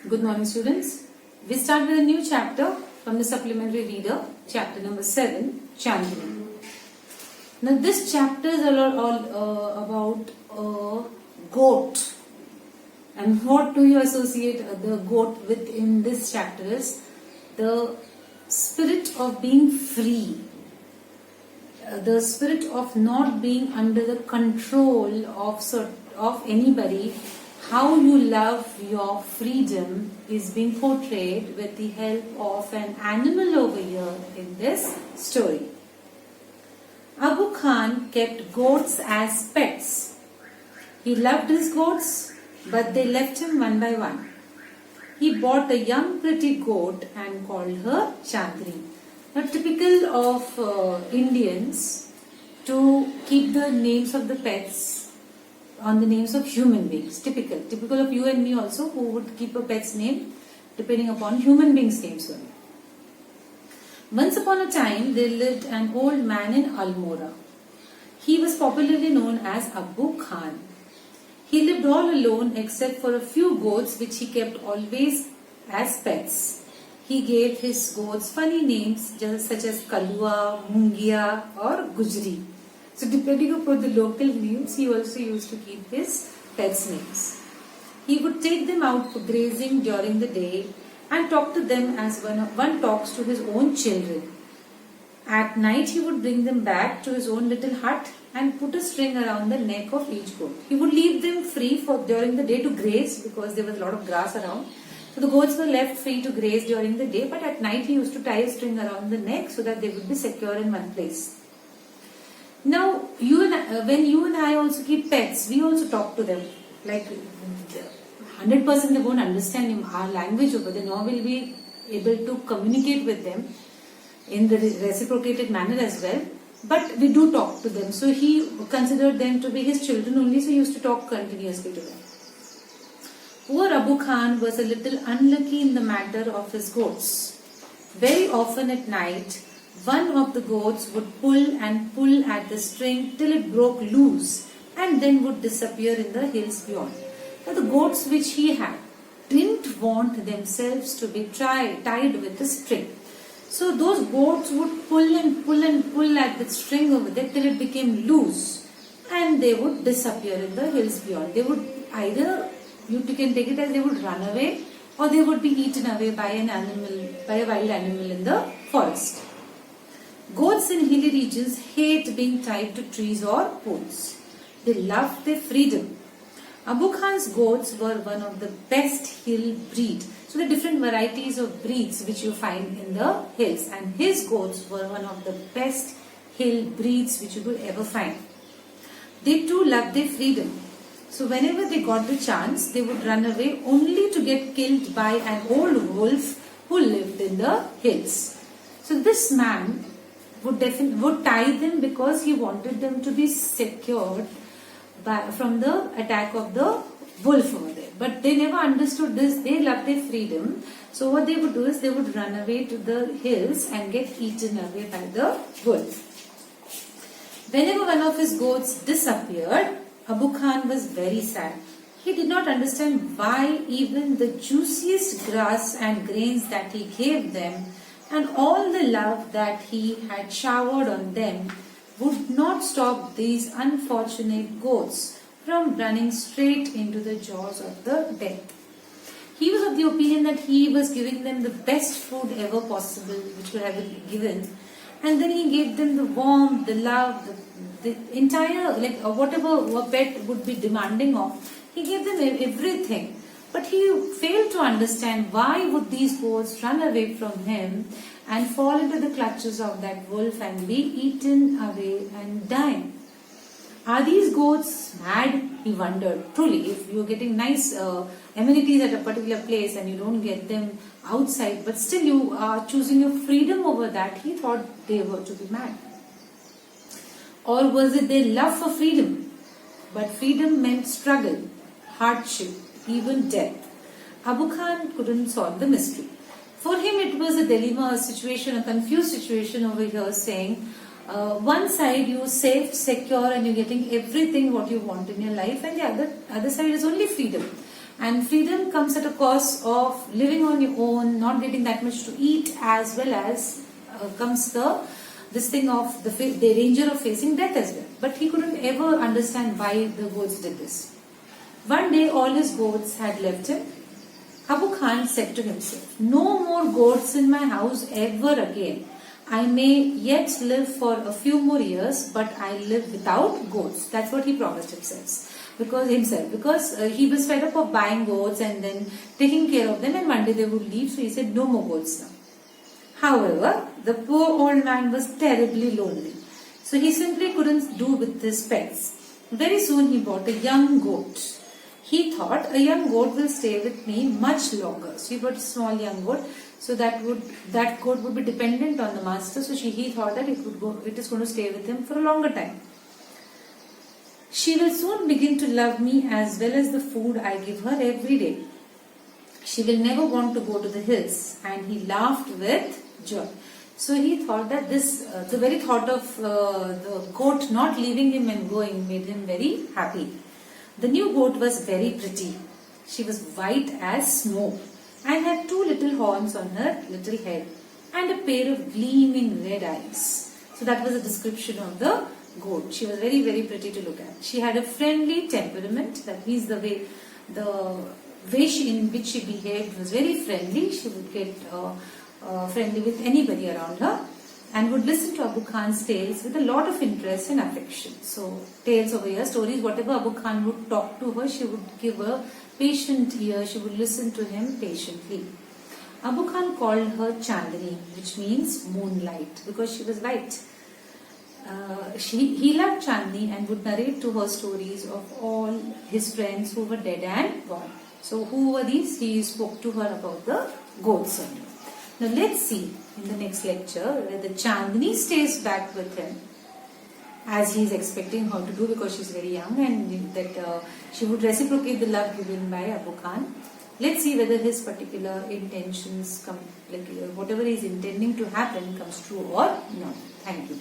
Good morning, students. We start with a new chapter from the supplementary reader, chapter number 7, Chandni. Now, this chapter is all about a goat. And what do you associate the goat with in this chapter is the spirit of being free, the spirit of not being under the control of anybody. How you love your freedom is being portrayed with the help of an animal over here in this story. Abu Khan kept goats as pets. He loved his goats, but they left him one by one. He bought a young pretty goat and called her Chandni. Now, typical of Indians to keep the names of the pets on the names of human beings. Typical of you and me also, who would keep a pet's name depending upon human beings' names only. Once upon a time, there lived an old man in Almora. He was popularly known as Abu Khan. He lived all alone except for a few goats which he kept always as pets. He gave his goats funny names such as Kalua, Mungia or Gujri. So depending upon the local names, he also used to keep his pets' names. He would take them out for grazing during the day and talk to them as one talks to his own children. At night, he would bring them back to his own little hut and put a string around the neck of each goat. He would leave them free for during the day to graze because there was a lot of grass around. So the goats were left free to graze during the day, but at night he used to tie a string around the neck so that they would be secure in one place. Now, when you and I also keep pets, we also talk to them. Like 100% they won't understand our language over there, nor will we able to communicate with them in the reciprocated manner as well. But we do talk to them. So he considered them to be his children only, so he used to talk continuously to them. Poor Abu Khan was a little unlucky in the matter of his goats. Very often at night, one of the goats would pull at the string till it broke loose and then would disappear in the hills beyond. Now, the goats which he had didn't want themselves to be tied with the string. So those goats would pull at the string over there till it became loose and they would disappear in the hills beyond. They would either, you can take it as they would run away or they would be eaten away by a wild animal in the forest. Goats in hilly regions hate being tied to trees or poles. They love their freedom. Abu Khan's goats were one of the best hill breed. So the different varieties of breeds which you find in the hills, and his goats were one of the best hill breeds which you could ever find. They too loved their freedom. So whenever they got the chance, they would run away only to get killed by an old wolf who lived in the hills. So this man would tie them because he wanted them to be secured from the attack of the wolf over there. But they never understood this. They loved their freedom. So what they would do is they would run away to the hills and get eaten away by the wolf. Whenever one of his goats disappeared, Abu Khan was very sad. He did not understand why even the juiciest grass and grains that he gave them and all the love that he had showered on them would not stop these unfortunate goats from running straight into the jaws of the death. He was of the opinion that he was giving them the best food ever possible which could have been given, and then he gave them the warmth, the love, the entire, whatever a pet would be demanding of, he gave them everything. But he failed to understand why would these goats run away from him and fall into the clutches of that wolf and be eaten away and die. Are these goats mad? He wondered. Truly, if you're getting nice amenities at a particular place and you don't get them outside, but still you are choosing your freedom over that, he thought they were to be mad. Or was it their love for freedom? But freedom meant struggle, hardship, even death. Abu Khan couldn't solve the mystery. For him it was a dilemma, a confused situation over here, saying one side you're safe, secure and you're getting everything what you want in your life, and the other side is only freedom. And freedom comes at a cost of living on your own, not getting that much to eat, as well as comes this thing of the danger of facing death as well. But he couldn't ever understand why the goats did this. One day all his goats had left him. Abu Khan said to himself, "No more goats in my house ever again. I may yet live for a few more years, but I live without goats." That's what he promised himself. Because he was fed up of buying goats and then taking care of them, and one day they would leave, so he said, "No more goats now." However, the poor old man was terribly lonely, so he simply couldn't do with his pets. Very soon he bought a young goat. He thought, a young goat will stay with me much longer. So he bought a small young goat, so that goat would be dependent on the master. So he thought that it is going to stay with him for a longer time. She will soon begin to love me as well as the food I give her every day. She will never want to go to the hills. And he laughed with joy. So he thought that the very thought of the goat not leaving him and going made him very happy. The new goat was very pretty. She was white as snow and had 2 little horns on her little head and a pair of gleaming red eyes. So that was a description of the goat. She was very, very pretty to look at. She had a friendly temperament. That means the way in which she behaved was very friendly. She would get friendly with anybody around her and would listen to Abu Khan's tales with a lot of interest and affection. So tales over here, stories, whatever Abu Khan would talk to her, she would give a patient ear. She would listen to him patiently. Abu Khan called her Chandni, which means moonlight, because she was white. He loved Chandni and would narrate to her stories of all his friends who were dead and gone. So who were these? He spoke to her about the goats only. Now let's see in the next lecture whether Chandni stays back with him as he is expecting her to do, because she is very young, and that she would reciprocate the love given by Abu Khan. Let's see whether his particular intentions whatever he is intending to happen comes true or not. Thank you.